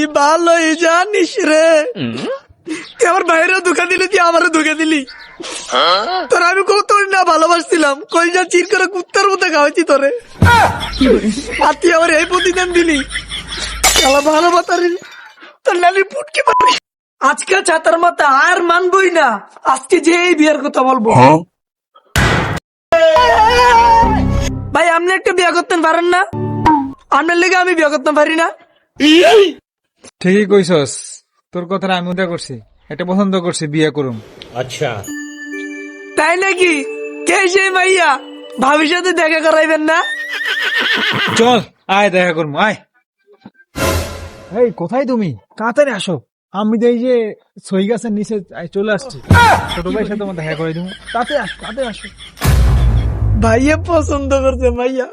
তুই ভালোই জানিস রে, তুই আমার ভাইয়েরও ধোকা দিলি, তুই আমারও ধোকা দিলি। তোর আমি কত না ভালোবাসছিলাম, কইজা চির করে কুত্তার মতো খাওয়াইছি তোরে, আর তুই আমার এই প্রতিদান দিলি। শালা ভালো বাতারি, তোর নানি পুটকে পারি। আজকে ছাতার মাথা আর মানবই না, আজকে যে এই বিয়ের কথা বলবো। ভাই আপনি একটা বিয়ে করতে পারেন না? আপনার লেগে আমি বিয়ে করতে পারি না? ঠিকই কইছস, তোর কথা আমি উদা করছি, এটা পছন্দ করছি, বিয়ে করুম। अच्छा তাই নাকি? কে সেই মাইয়া? ভাবির সাথে দেখা করাইবেন না? চল আয় দেখা করবো, আয়। এই কোথায় তুমি? তাড়াতাড়ি আসো। আমি তো এই যে সই গাছের নিচে চলে আসছি, ছোট ভাইয়ের সাথে তোমার দেখা করে দিব। তাতে আসো, তাতে আসো। ভাইয়া পছন্দ করছে মাইয়া,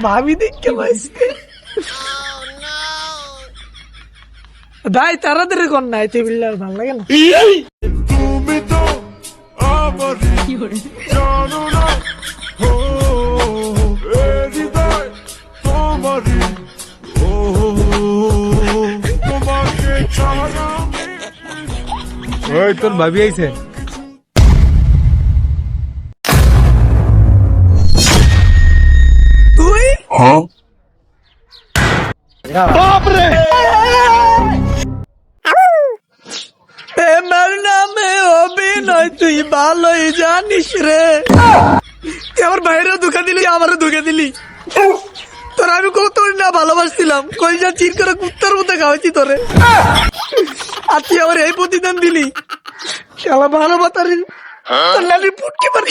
ভাবি দেখে পাইছে। ভাই তাড়াতাড়ি কর না, এতে বিল্লার ভালো লাগে না। তুমি তো আমারই জানো না, ও হৃদয় তোমারই, ও তোমাকে ছাড়া ওই তোর ভাবি আইছে। তুই আমার নামে অভিনয় তুই ভালোই জানিস রে, তুই আমার ভাইয়েরও ধোকা দিলি, আমারও ধোকা দিলি। তোর আমি কত না ভালোবাসছিলাম, কইজা চির করে কুত্তার মতো খাওয়াইছি তোরে, আর তুই আমার এই প্রতিদান দিলি। শালা ভালো বাতারি, তোর নানি পুটকে পারি।